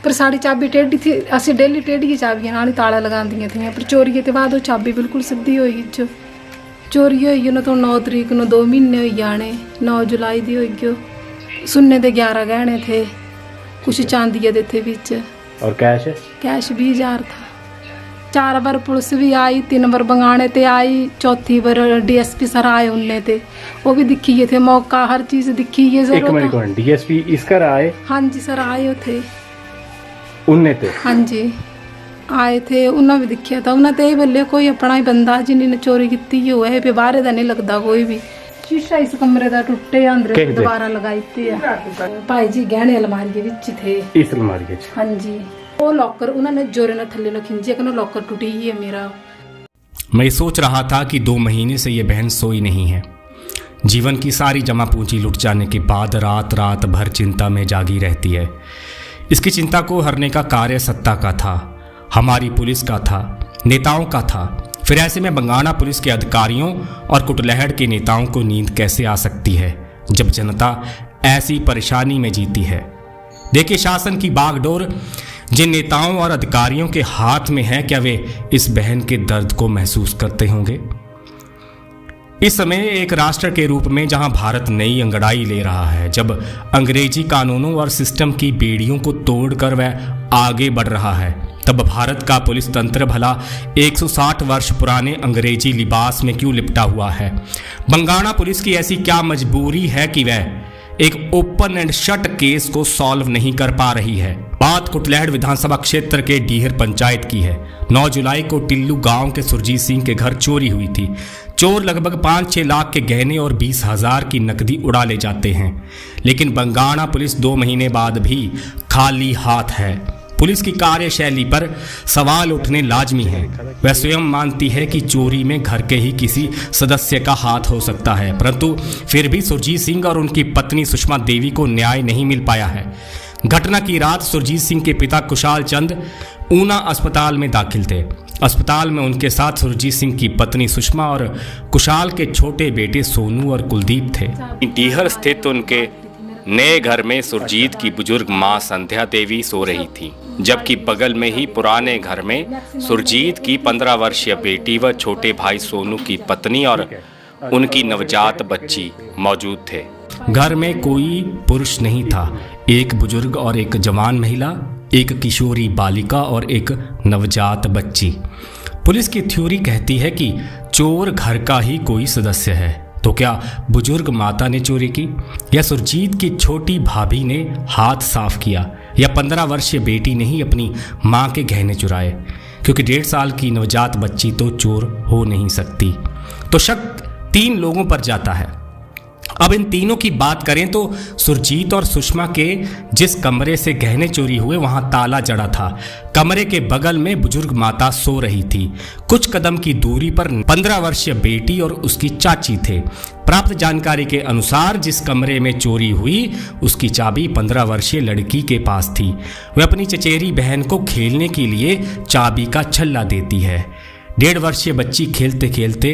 पर साड़ी चाबी टेढ़ी थी, असी डेली टेढ़ी चाबियां नाल ताला लगांदियां थी, पर चोरी के बाद वो चाबी बिल्कुल सीधी होई। जो चोरी होई ना तो 9 तरीक ਨੂੰ 2 महीने हो जाने, 9 जुलाई दी होई गयो। सुन्ने दे 11 गहने थे, कुछ चांदी दे थे बीच, और कैश 20,000 था। 4 बार पुलिस भी आई, 3 बार बंगाने ते आई, चौथी बार DSP सर आए उनने ते वो भी दिखिए थे, मौका हर चीज दिखिए। एक मिनट, DSP इस घर आए? हाँ जी सर आए थे उनने ते? हाँ जी आए थे, उन्हें भी दिखिया था। उन्हें तो यही बोले कोई अपना ही बंदा जिन्हें चोरी की हुआ है, बाहर का नहीं लगता कोई भी। शीशा इस कमरे का टुटे, अंदर दोबारा लगाई थी भाई जी, गहने अलमारी के विच थे। इस अलमारी के? हाँ जी, वो लॉकर उन्होंने जोरे न थल्ले न खिंचे, कहना लॉकर टूटी ही है मेरा। मैं सोच रहा था कि 2 महीने से ये बहन सोई नहीं है। जीवन की सारी जमा पूंजी लुट जाने के बाद रात भर चिंता में जागी रहती है। इसकी चिंता को हरने का कार्य सत्ता का था, हमारी पुलिस का था, नेताओं का था। फिर ऐसे में बंगाना पुलिस के अधिकारियों और कुटलहड़ के नेताओं को नींद कैसे आ सकती है जब जनता ऐसी परेशानी में जीती है। देखिए, शासन की बागडोर जिन नेताओं और अधिकारियों के हाथ में है, क्या वे इस बहन के दर्द को महसूस करते होंगे? इस समय एक राष्ट्र के रूप में जहां भारत नई अंगड़ाई ले रहा है, जब अंग्रेजी कानूनों और सिस्टम की बेड़ियों को तोड़कर वह आगे बढ़ रहा है, तब भारत का पुलिस तंत्र भला 160 वर्ष पुराने अंग्रेजी लिबास में क्यों लिपटा हुआ है? बंगाना पुलिस की ऐसी क्या मजबूरी है कि वह एक ओपन एंड शट केस को सॉल्व नहीं कर पा रही है? बात कुटलहड़ विधानसभा क्षेत्र के डीहर पंचायत की है। 9 जुलाई को टिल्लू गांव के सुरजीत सिंह के घर चोरी हुई थी। चोर लगभग 5-6 लाख के गहने और 20,000 की नकदी उड़ा ले जाते हैं, लेकिन बंगाना पुलिस 2 महीने बाद भी खाली हाथ है। पुलिस की कार्यशैली पर सवाल उठने लाजमी है। वह स्वयं मानती है कि चोरी में घर के ही किसी सदस्य का हाथ हो सकता है, परंतु फिर भी सुरजीत सिंह और उनकी पत्नी सुषमा देवी को न्याय नहीं मिल पाया है। घटना की रात सुरजीत सिंह के पिता कुशाल चंद ऊना अस्पताल में दाखिल थे। अस्पताल में उनके साथ सुरजीत सिंह की पत्नी सुषमा और कुशाल के छोटे बेटे सोनू और कुलदीप थे। डीहर स्थित उनके नए घर में सुरजीत की बुजुर्ग मां संध्या देवी सो रही थी, जबकि बगल में ही पुराने घर में सुरजीत की 15 वर्षीय बेटी व छोटे भाई सोनू की पत्नी और उनकी नवजात बच्ची मौजूद थे। घर में कोई पुरुष नहीं था, एक बुजुर्ग और एक जवान महिला, एक किशोरी बालिका और एक नवजात बच्ची। पुलिस की थ्योरी कहती है कि चोर घर का ही कोई सदस्य है। तो क्या बुजुर्ग माता ने चोरी की, या सुरजीत की छोटी भाभी ने हाथ साफ किया, या 15 वर्षीय बेटी ने ही अपनी मां के गहने चुराए? क्योंकि 1.5 साल की नवजात बच्ची तो चोर हो नहीं सकती। तो शक 3 लोगों पर जाता है। अब इन तीनों की बात करें तो सुरजीत और सुषमा के जिस कमरे से गहने चोरी हुए वहां ताला जड़ा था। कमरे के बगल में बुजुर्ग माता सो रही थी। कुछ कदम की दूरी पर 15 वर्षीय बेटी और उसकी चाची थे। प्राप्त जानकारी के अनुसार जिस कमरे में चोरी हुई उसकी चाबी 15 वर्षीय लड़की के पास थी। वह अपनी चचेरी बहन को खेलने के लिए चाबी का छल्ला देती है। 1.5 वर्षीय बच्ची खेलते खेलते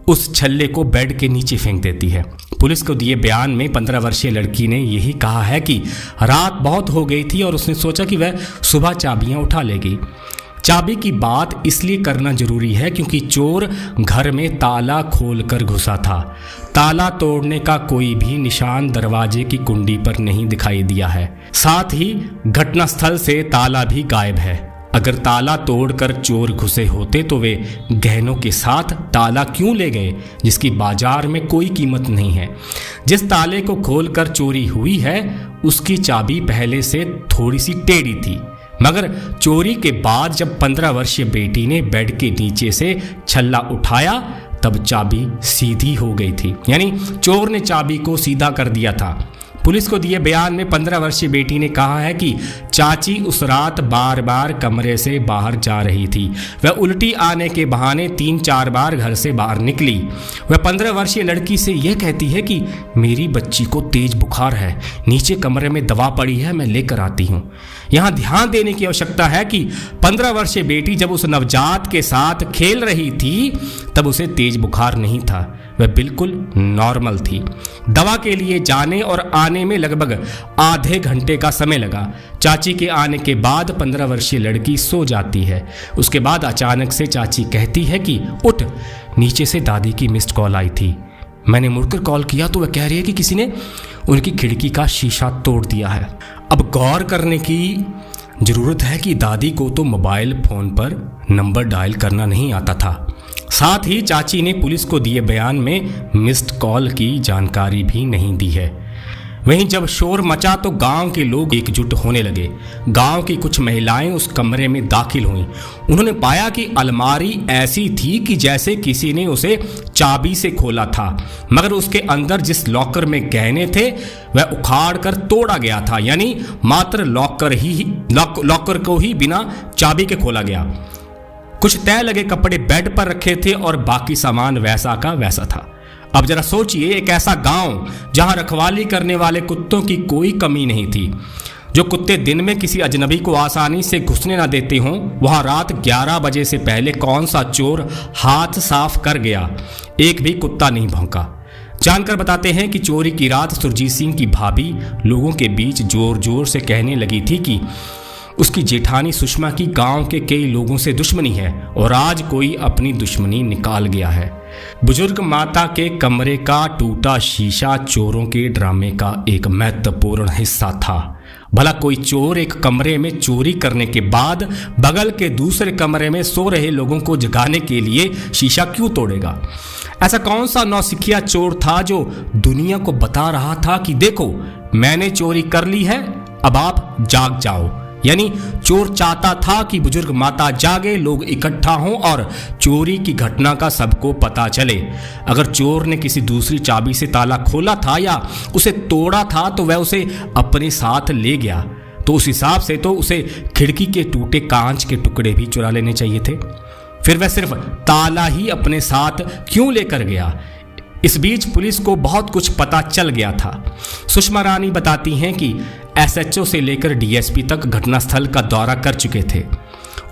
उस छल्ले को बेड के नीचे फेंक देती है। पुलिस को दिए बयान में 15 वर्षीय लड़की ने यही कहा है कि रात बहुत हो गई थी और उसने सोचा कि वह सुबह चाबियां उठा लेगी। चाबी की बात इसलिए करना जरूरी है क्योंकि चोर घर में ताला खोलकर घुसा था। ताला तोड़ने का कोई भी निशान दरवाजे की कुंडी पर नहीं दिखाई दिया है। साथ ही घटनास्थल से ताला भी गायब है। अगर ताला तोड़कर चोर घुसे होते तो वे गहनों के साथ ताला क्यों ले गए, जिसकी बाजार में कोई कीमत नहीं है। जिस ताले को खोलकर चोरी हुई है उसकी चाबी पहले से थोड़ी सी टेढ़ी थी, मगर चोरी के बाद जब 15 वर्षीय बेटी ने बेड के नीचे से छल्ला उठाया तब चाबी सीधी हो गई थी, यानी चोर ने चाबी को सीधा कर दिया था। पुलिस को दिए बयान में 15 वर्षीय बेटी ने कहा है कि चाची उस रात बार बार कमरे से बाहर जा रही थी। वह उल्टी आने के बहाने 3-4 बार घर से बाहर निकली। वह 15 वर्षीय लड़की से यह कहती है कि मेरी बच्ची को तेज बुखार है, नीचे कमरे में दवा पड़ी है, मैं लेकर आती हूँ। यहाँ ध्यान देने की आवश्यकता है कि 15 वर्षीय बेटी जब उस नवजात के साथ खेल रही थी तब उसे तेज बुखार नहीं था, वह बिल्कुल नॉर्मल थी। दवा के लिए जाने और आने आने में लगभग आधे घंटे का समय लगा। चाची के आने के बाद 15 वर्षीय लड़की सो जाती है। उसके बाद अचानक से चाची कहती है कि उठ, नीचे से दादी की मिस्ड कॉल आई थी। मैंने मुड़कर कॉल किया तो वह कह रही है कि किसी ने उनकी खिड़की का शीशा तोड़ दिया है। अब गौर करने की ज़रूरत है कि दादी को तो मोबाइल फ़ोन पर नंबर डायल करना नहीं आता था। साथ ही चाची ने पुलिस को दिए बयान में मिस्ड कॉल की जानकारी भी नहीं दी है। वहीं जब शोर मचा तो गांव के लोग एकजुट होने लगे। गांव की कुछ महिलाएं उस कमरे में दाखिल हुईं। उन्होंने पाया कि अलमारी ऐसी थी कि जैसे किसी ने उसे चाबी से खोला था, मगर उसके अंदर जिस लॉकर में गहने थे वह उखाड़ कर तोड़ा गया था। यानी मात्र लॉकर को ही बिना चाबी के खोला गया। कुछ तय लगे कपड़े बेड पर रखे थे और बाकी सामान वैसा का वैसा था। अब जरा सोचिए, एक ऐसा गांव जहां रखवाली करने वाले कुत्तों की कोई कमी नहीं थी, जो कुत्ते दिन में किसी अजनबी को आसानी से घुसने ना देते हों, वहां रात 11 बजे से पहले कौन सा चोर हाथ साफ कर गया? एक भी कुत्ता नहीं भौंका। जानकर बताते हैं कि चोरी की रात सुरजीत सिंह की भाभी लोगों के बीच जोर जोर से कहने लगी थी कि उसकी जेठानी सुषमा की गांव के कई लोगों से दुश्मनी है और आज कोई अपनी दुश्मनी निकाल गया है। बुजुर्ग माता के कमरे का टूटा शीशा चोरों के ड्रामे का एक महत्वपूर्ण हिस्सा था। भला कोई चोर एक कमरे में चोरी करने के बाद बगल के दूसरे कमरे में सो रहे लोगों को जगाने के लिए शीशा क्यों तोड़ेगा? ऐसा कौन सा नौसिखिया चोर था जो दुनिया को बता रहा था कि देखो, मैंने चोरी कर ली है, अब आप जाग जाओ? यानी चोर चाहता था कि बुजुर्ग माता जागे, लोग इकट्ठा हों और चोरी की घटना का सबको पता चले। अगर चोर ने किसी दूसरी चाबी से ताला खोला था या उसे तोड़ा था तो वह उसे अपने साथ ले गया, तो उस हिसाब से तो उसे खिड़की के टूटे कांच के टुकड़े भी चुरा लेने चाहिए थे। फिर वह सिर्फ ताला ही अपने साथ क्यों लेकर गया? इस बीच पुलिस को बहुत कुछ पता चल गया था। सुषमा रानी बताती हैं कि एसएचओ से लेकर डीएसपी तक घटनास्थल का दौरा कर चुके थे।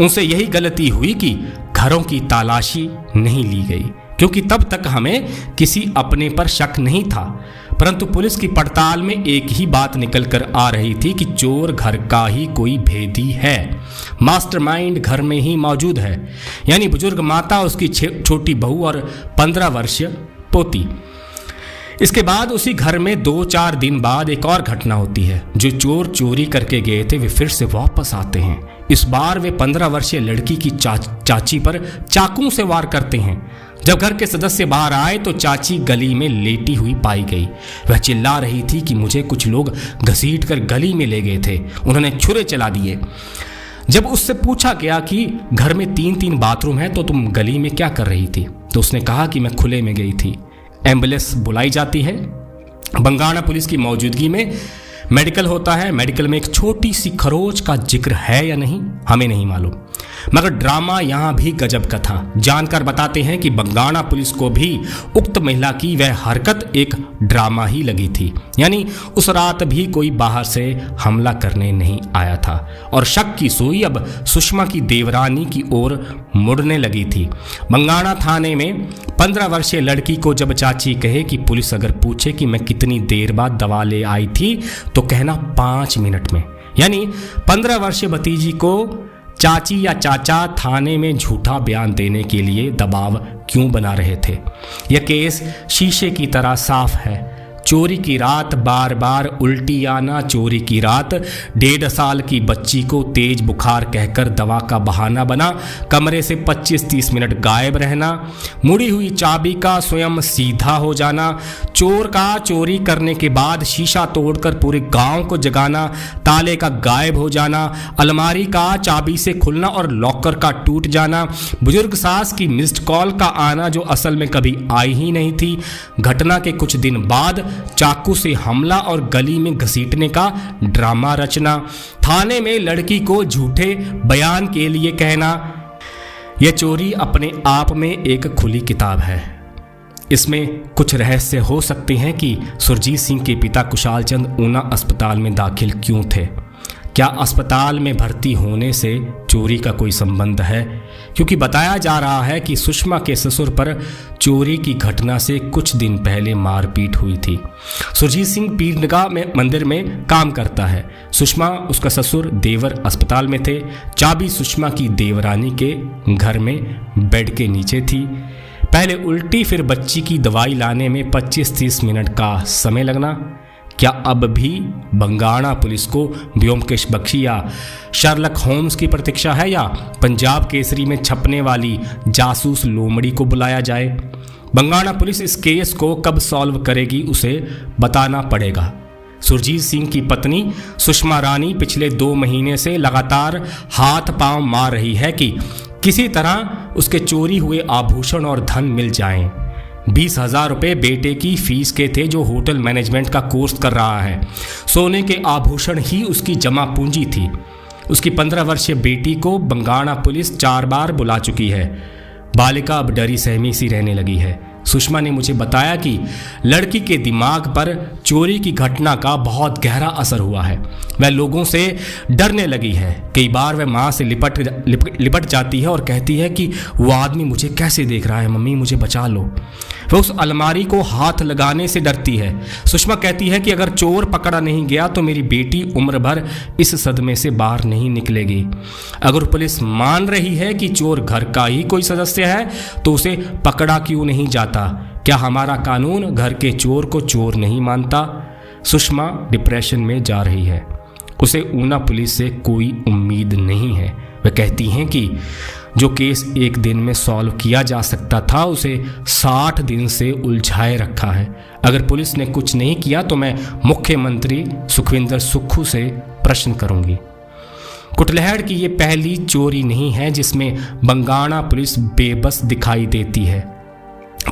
उनसे यही गलती हुई कि घरों की तलाशी नहीं ली गई, क्योंकि तब तक हमें किसी अपने पर शक नहीं था। परंतु पुलिस की पड़ताल में एक ही बात निकल कर आ रही थी कि चोर घर का ही कोई भेदी है, मास्टरमाइंड घर में ही मौजूद है, यानी बुजुर्ग माता, उसकी छोटी बहू और 15 वर्षीय पोती। इसके बाद उसी घर में 2-4 दिन बाद एक और घटना होती है। जो चोर चोरी करके गए थे वे फिर से वापस आते हैं। इस बार वे 15 वर्षीय लड़की की चाची पर चाकू से वार करते हैं। जब घर के सदस्य बाहर आए तो चाची गली में लेटी हुई पाई गई। वह चिल्ला रही थी कि मुझे कुछ लोग घसीट कर गली में ले गए थे, उन्होंने छुरे चला दिए। जब उससे पूछा गया कि घर में 3-3 बाथरूम है तो तुम गली में क्या कर रही थी, तो उसने कहा कि मैं खुले में गई थी। एम्बुलेंस बुलाई जाती है। बंगाणा पुलिस की मौजूदगी में मेडिकल होता है। मेडिकल में एक छोटी सी खरोच का जिक्र है या नहीं हमें नहीं मालूम, मगर ड्रामा यहाँ भी गजब का था। जानकर बताते हैं कि बंगाणा पुलिस को भी उक्त महिला की वह हरकत एक ड्रामा ही लगी थी, यानी उस रात भी कोई बाहर से हमला करने नहीं आया था और शक की सुई अब सुषमा की देवरानी की ओर मुड़ने लगी थी। बंगाणा थाने में 15 वर्षीय लड़की को जब चाची कहे कि पुलिस अगर पूछे कि मैं कितनी देर बाद दवा ले आई थी तो कहना 5 मिनट में, यानी 15 वर्षीय भतीजी को चाची या चाचा थाने में झूठा बयान देने के लिए दबाव क्यों बना रहे थे? यह केस शीशे की तरह साफ है। चोरी की रात बार बार उल्टी आना, चोरी की रात 1.5 साल की बच्ची को तेज बुखार कहकर दवा का बहाना बना, कमरे से 25-30 मिनट गायब रहना, मुड़ी हुई चाबी का स्वयं सीधा हो जाना, चोर का चोरी करने के बाद शीशा तोड़कर पूरे गांव को जगाना, ताले का गायब हो जाना, अलमारी का चाबी से खुलना और लॉकर का टूट जाना, बुजुर्ग सास की मिस्ड कॉल का आना जो असल में कभी आई ही नहीं थी, घटना के कुछ दिन बाद चाकू से हमला और गली में घसीटने का ड्रामा रचना, थाने में लड़की को झूठे बयान के लिए कहना। यह चोरी अपने आप में एक खुली किताब है। इसमें कुछ रहस्य हो सकते हैं कि सुरजीत सिंह के पिता कुशाल चंद ऊना अस्पताल में दाखिल क्यों थे। क्या अस्पताल में भर्ती होने से चोरी का कोई संबंध है? क्योंकि बताया जा रहा है कि सुषमा के ससुर पर चोरी की घटना से कुछ दिन पहले मारपीट हुई थी। सुरजीत सिंह पीरनिगाह में मंदिर में काम करता है। सुषमा, उसका ससुर देवर अस्पताल में थे। चाबी सुषमा की देवरानी के घर में बेड के नीचे थी। पहले उल्टी फिर बच्ची की दवाई लाने में 25-30 मिनट का समय लगना। क्या अब भी बंगाणा पुलिस को ब्योमकेश बख्शी या शर्लक होम्स की प्रतीक्षा है, या पंजाब केसरी में छपने वाली जासूस लोमड़ी को बुलाया जाए? बंगाणा पुलिस इस केस को कब सॉल्व करेगी उसे बताना पड़ेगा। सुरजीत सिंह की पत्नी सुषमा रानी पिछले 2 महीने से लगातार हाथ पांव मार रही है कि किसी तरह उसके चोरी हुए आभूषण और धन मिल जाएं। 20,000 रुपये बेटे की फीस के थे जो होटल मैनेजमेंट का कोर्स कर रहा है। सोने के आभूषण ही उसकी जमा पूंजी थी। उसकी 15 वर्षीय बेटी को बंगाणा पुलिस 4 बार बुला चुकी है। बालिका अब डरी सहमी सी रहने लगी है। सुषमा ने मुझे बताया कि लड़की के दिमाग पर चोरी की घटना का बहुत गहरा असर हुआ है। वह लोगों से डरने लगी है। कई बार वह माँ से लिपट जाती है और कहती है कि वो आदमी मुझे कैसे देख रहा है, मम्मी मुझे बचा लो। वह उस अलमारी को हाथ लगाने से डरती है। सुषमा कहती है कि अगर चोर पकड़ा नहीं गया तो मेरी बेटी उम्र भर इस सदमे से बाहर नहीं निकलेगी। अगर पुलिस मान रही है कि चोर घर का ही कोई सदस्य है तो उसे पकड़ा क्यों नहीं जाता? क्या हमारा कानून घर के चोर को चोर नहीं मानता? सुषमा डिप्रेशन में जा रही है। उसे ऊना पुलिस से कोई उम्मीद नहीं है। वह कहती हैं कि जो केस एक दिन में सॉल्व किया जा सकता था उसे 60 दिन से उलझाए रखा है। अगर पुलिस ने कुछ नहीं किया तो मैं मुख्यमंत्री सुखविंदर सुक्खू से प्रश्न करूंगी। कुटलहड़ की ये पहली चोरी नहीं है जिसमें बंगाणा पुलिस बेबस दिखाई देती है।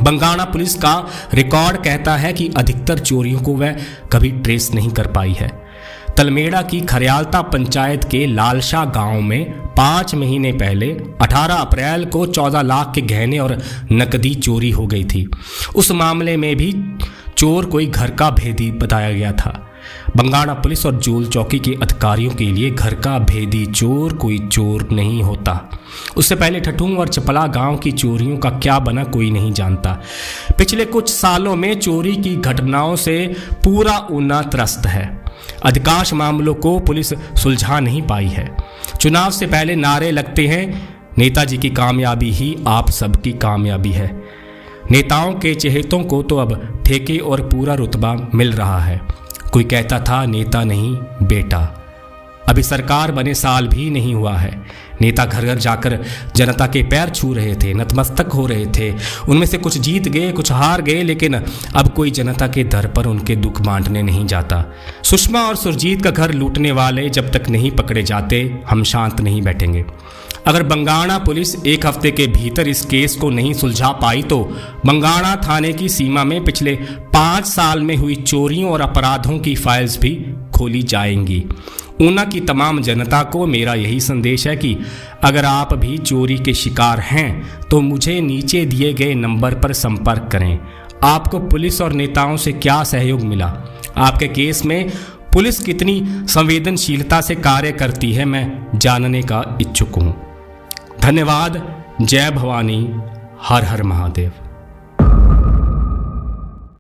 बंगाणा पुलिस का रिकॉर्ड कहता है कि अधिकतर चोरियों को वह कभी ट्रेस नहीं कर पाई है। तलमेड़ा की खरियालता पंचायत के लालशाह गांव में 5 महीने पहले 18 अप्रैल को 14 लाख के गहने और नकदी चोरी हो गई थी। उस मामले में भी चोर कोई घर का भेदी बताया गया था। बंगाणा पुलिस और जोल चौकी के अधिकारियों के लिए घर का भेदी चोर कोई चोर नहीं होता। उससे पहले ठठूं और चपला गांव की चोरियों का क्या बना कोई नहीं जानता। पिछले कुछ सालों में चोरी की घटनाओं से पूरा ऊना त्रस्त है। अधिकांश मामलों को पुलिस सुलझा नहीं पाई है। चुनाव से पहले नारे लगते हैं, नेताजी की कामयाबी ही आप सबकी कामयाबी है। नेताओं के चहेतों को तो अब ठेके और पूरा रुतबा मिल रहा है। कोई कहता था नेता नहीं बेटा। अभी सरकार बने साल भी नहीं हुआ है। नेता घर घर जाकर जनता के पैर छू रहे थे, नतमस्तक हो रहे थे। उनमें से कुछ जीत गए, कुछ हार गए, लेकिन अब कोई जनता के दर पर उनके दुख बांटने नहीं जाता। सुषमा और सुरजीत का घर लूटने वाले जब तक नहीं पकड़े जाते हम शांत नहीं बैठेंगे। अगर बंगाणा पुलिस 1 हफ्ते के भीतर इस केस को नहीं सुलझा पाई तो बंगाणा थाने की सीमा में पिछले 5 साल में हुई चोरियों और अपराधों की फाइल्स भी खोली जाएंगी। ऊना की तमाम जनता को मेरा यही संदेश है कि अगर आप भी चोरी के शिकार हैं तो मुझे नीचे दिए गए नंबर पर संपर्क करें। आपको पुलिस और नेताओं से क्या सहयोग मिला? आपके केस में पुलिस कितनी संवेदनशीलता से कार्य करती है, मैं जानने का इच्छुक हूँ। धन्यवाद। जय भवानी। हर हर महादेव।